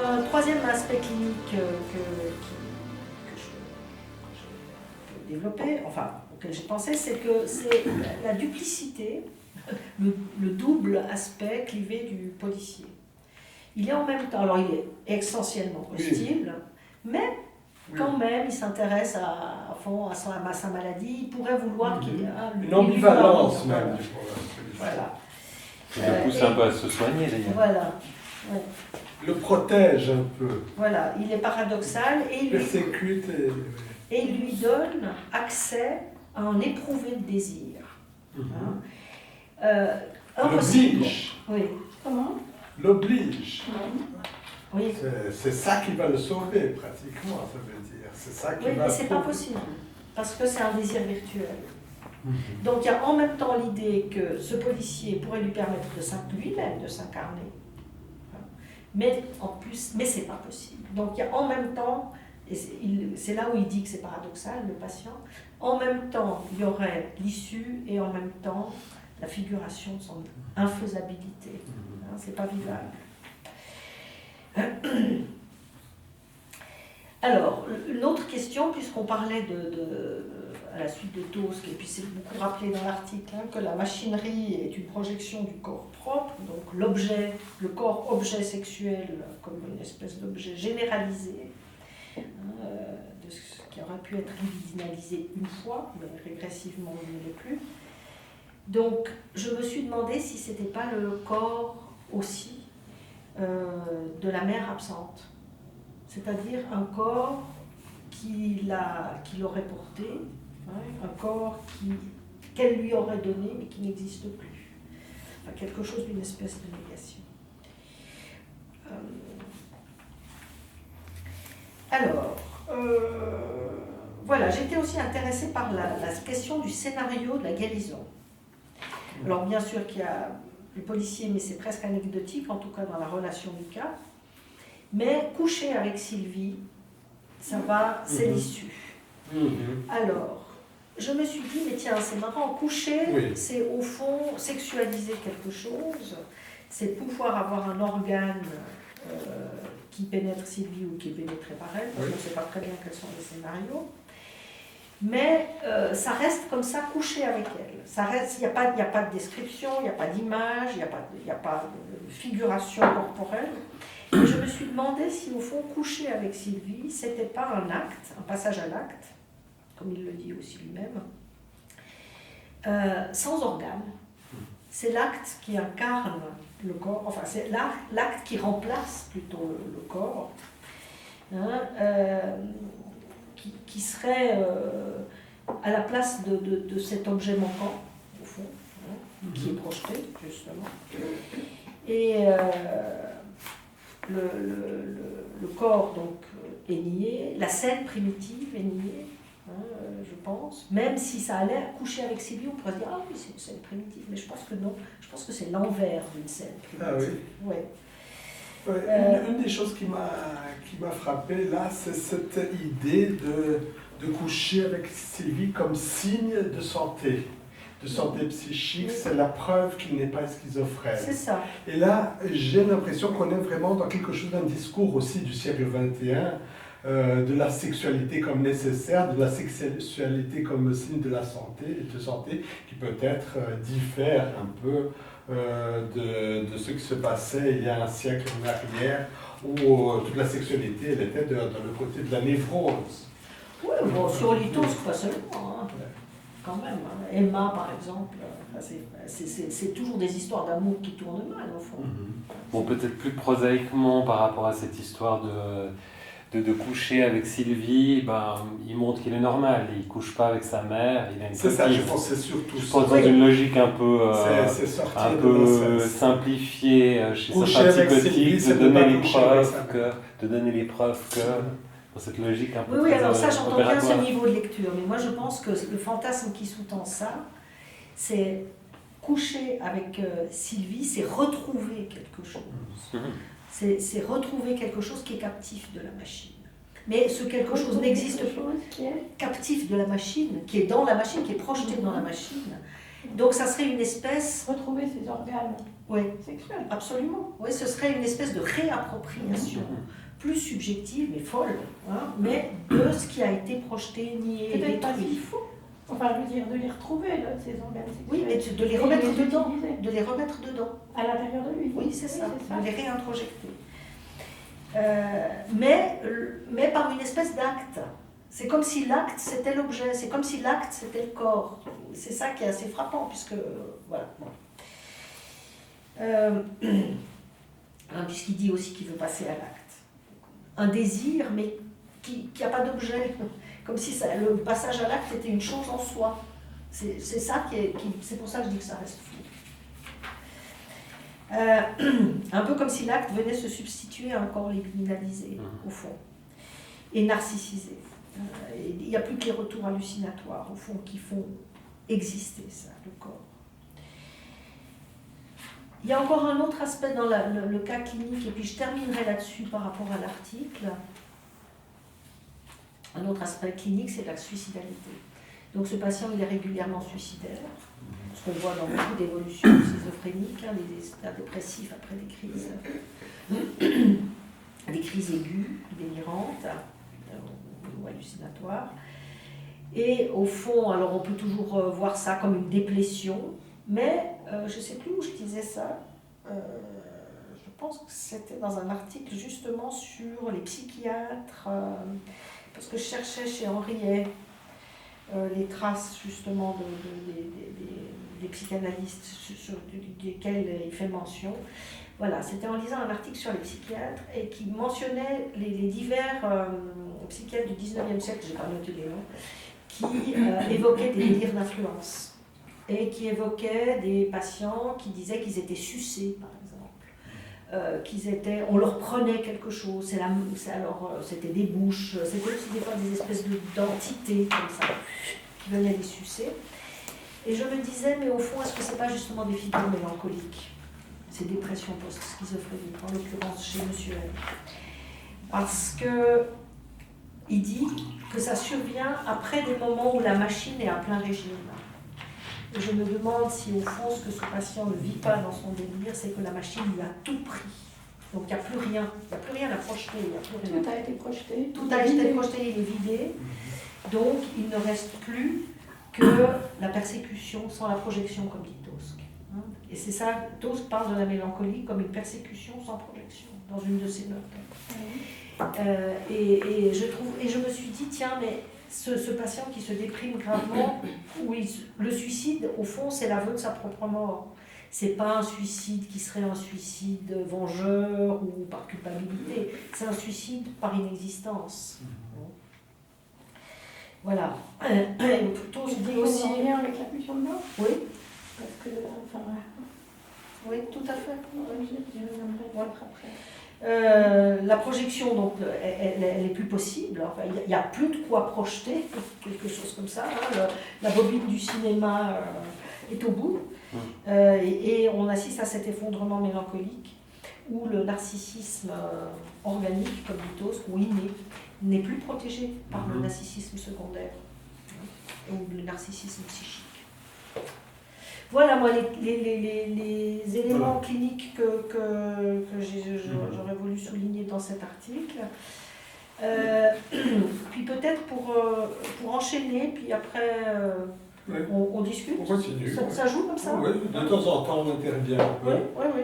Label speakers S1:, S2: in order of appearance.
S1: un troisième aspect clinique que j'ai développé, enfin auquel j'ai pensé, c'est que c'est la duplicité, le double aspect clivé du policier. Il est en même temps, alors il est essentiellement hostile, mais quand même il s'intéresse à fond à sa maladie, il pourrait vouloir qu'il y ait
S2: une ambivalence même du problème.
S1: Voilà.
S3: Il le pousse un peu à se soigner d'ailleurs.
S1: Voilà. Ouais.
S2: Le protège un peu.
S1: Voilà, il est paradoxal et il
S2: persécute
S1: et il lui donne accès à un éprouvé de désir.
S2: L'oblige.
S1: Oui.
S4: Comment?
S2: L'oblige.
S1: Oui.
S2: C'est ça qui va le sauver pratiquement, ça veut dire. C'est ça qui
S1: oui,
S2: va.
S1: mais c'est pas possible parce que c'est un désir virtuel. Donc il y a en même temps l'idée que ce policier pourrait lui permettre lui-même de s'incarner. Mais en plus, mais c'est pas possible. Donc il y a en même temps, et c'est là où il dit que c'est paradoxal, le patient, en même temps il y aurait l'issue et en même temps la figuration de son infaisabilité. C'est pas vivable. Alors, une autre question, puisqu'on parlait à la suite de Tosk, et puis c'est beaucoup rappelé dans l'article, que la machinerie est une projection du corps propre, donc le corps objet sexuel comme une espèce d'objet généralisé, de ce qui aurait pu être libidinalisé une fois, mais régressivement il ne l'est plus. Donc, je me suis demandé si ce n'était pas le corps aussi de la mère absente. C'est-à-dire un corps qu'il aurait porté, un corps qu'elle lui aurait donné mais qui n'existe plus. Enfin, quelque chose d'une espèce de négation. Voilà, j'étais aussi intéressée par la question du scénario de la guérison. Alors bien sûr qu'il y a le policier, mais c'est presque anecdotique, en tout cas dans la relation du cas. Mais coucher avec Sylvie, ça va, c'est l'issue. Alors, je me suis dit, mais tiens, c'est marrant, coucher, c'est au fond sexualiser quelque chose, c'est pouvoir avoir un organe qui pénètre Sylvie ou qui est pénétré par elle, je ne sais pas très bien quels sont les scénarios. Mais ça reste comme ça, couché avec elle. Ça reste, il n'y a pas de description, il n'y a pas d'image, il n'y a pas de figuration corporelle. Et je me suis demandé si au fond, coucher avec Sylvie, c'était pas un acte, un passage à l'acte, comme il le dit aussi lui-même, sans organe. C'est l'acte qui incarne le corps, enfin c'est l'acte qui remplace plutôt le corps, qui serait à la place de cet objet manquant, au fond, qui est projeté, justement. Et le corps, donc, est nié, la scène primitive est niée, je pense, même si ça allait coucher avec Sylvie, on pourrait dire, ah oui, c'est une scène primitive, mais je pense que non, je pense que c'est l'envers d'une scène primitive.
S2: Ah oui. Une des choses qui m'a frappé là, c'est cette idée de coucher avec Sylvie comme signe de santé psychique, c'est la preuve qu'il n'est pas schizophrène.
S1: C'est ça.
S2: Et là, j'ai l'impression qu'on est vraiment dans quelque chose d'un discours aussi du siècle XXI, de la sexualité comme nécessaire, de la sexualité comme signe de la santé, qui peut-être diffère un peu de ce qui se passait il y a un siècle en arrière, où toute la sexualité, elle était dans le côté de la névrose.
S1: Oui, bon, sur Tosk, pas seulement, quand même. Emma, par exemple, c'est toujours des histoires d'amour qui tournent mal, au fond.
S3: Bon, peut-être plus prosaïquement par rapport à cette histoire de coucher avec Sylvie, il montre qu'il est normal, il ne couche pas avec sa mère, il a une
S2: C'est ça, je pense que c'est surtout ça.
S3: dans une logique un peu simplifiée chez certains psychotiques, de donner les preuves que... Dans cette logique un peu
S1: Oui, alors ça, j'entends bien ce niveau de lecture, mais moi je pense que le fantasme qui sous-tend ça, c'est coucher avec Sylvie, c'est retrouver quelque chose. C'est retrouver quelque chose qui est captif de la machine. Mais ce quelque chose n'existe pas. Captif de la machine, qui est dans la machine, qui est projeté dans la machine, Donc ça serait une espèce...
S4: Retrouver ses organes
S1: Oui,
S4: sexuels.
S1: absolument. Oui, ce serait une espèce de réappropriation, plus subjective, mais folle, hein, mais de ce qui a été projeté, nié,
S4: Peut-être pas
S1: détruit.
S4: s'il faut. Enfin, je veux dire, de les retrouver, là, ces organes sexuels.
S1: Oui, mais de les
S4: Et
S1: remettre
S4: les
S1: dedans.
S4: utiliser.
S1: De les remettre dedans.
S4: À l'intérieur de lui.
S1: Oui, c'est ça. De les réintrojecter. Mais par une espèce d'acte. C'est comme si l'acte c'était l'objet, c'est comme si l'acte c'était le corps. C'est ça qui est assez frappant, puisque voilà. Puisqu'il dit aussi qu'il veut passer à l'acte. Un désir, mais qui n'a pas d'objet. Comme si le passage à l'acte était une chose en soi. C'est ça c'est pour ça que je dis que ça reste flou. Un peu comme si l'acte venait se substituer à un corps libidinalisé, au fond, et narcissisé. Il n'y a plus que les retours hallucinatoires, au fond, qui font exister ça, le corps. Il y a encore un autre aspect dans le cas clinique, et puis je terminerai là-dessus par rapport à l'article. Un autre aspect clinique, c'est la suicidalité. Donc ce patient, il est régulièrement suicidaire, ce qu'on voit dans beaucoup d'évolutions schizophréniques, les états dépressifs après des crises aiguës, délirantes, ou hallucinatoires. Et au fond, alors on peut toujours voir ça comme une déplétion, mais je ne sais plus où je disais ça. Je pense que c'était dans un article justement sur les psychiatres, parce que je cherchais chez Henriet les traces justement des psychanalystes sur lesquels il fait mention. Voilà, c'était en lisant un article sur les psychiatres et qui mentionnait les divers psychiatres du 19e siècle, je n'ai pas noté les noms, qui évoquaient des délires d'influence et qui évoquaient des patients qui disaient qu'ils étaient sucés, par exemple. On leur prenait quelque chose, c'était des bouches, c'était aussi des fois des espèces d'entités comme ça, qui venaient les sucer. Et je me disais, mais au fond, est-ce que ce n'est pas justement des figures mélancoliques, ces dépressions post-schizophréniques, en l'occurrence chez M. M. Parce qu'il dit que ça survient après des moments où la machine est à plein régime. Et je me demande si au fond ce que ce patient ne vit pas dans son délire, c'est que la machine lui a tout pris. Donc il n'y a plus rien à projeter.
S4: Tout a été projeté.
S1: Tout a été projeté, il est vidé. Donc il ne reste plus que la persécution sans la projection, comme dit Tosque. Et c'est ça, Tosque parle de la mélancolie comme une persécution sans projection, dans une de ses notes. Et je me suis dit, tiens, mais ce patient qui se déprime gravement, le suicide, au fond, c'est l'aveu de sa propre mort. C'est pas un suicide qui serait un suicide vengeur ou par culpabilité. C'est un suicide par inexistence. Voilà. Plutôt, je dis aussi.
S4: En lien avec la pulsion de mort.
S1: Oui.
S4: Parce que, enfin.
S1: Oui, tout à fait.
S4: Je reviendrai peut-être après.
S1: La projection, donc, elle est plus possible. Enfin, il n'y a plus de quoi projeter, quelque chose comme ça. La bobine du cinéma est au bout. Et on assiste à cet effondrement mélancolique où le narcissisme organique, comme dit Tosque, ou inné, n'est plus protégé par le narcissisme secondaire ou le narcissisme psychique. Voilà, moi, les éléments cliniques que j'aurais voulu souligner dans cet article. Puis peut-être pour enchaîner, puis après on discute.
S2: On continue.
S1: Ça joue comme ça?
S2: Oui, de temps en temps on intervient un peu.
S1: Oui.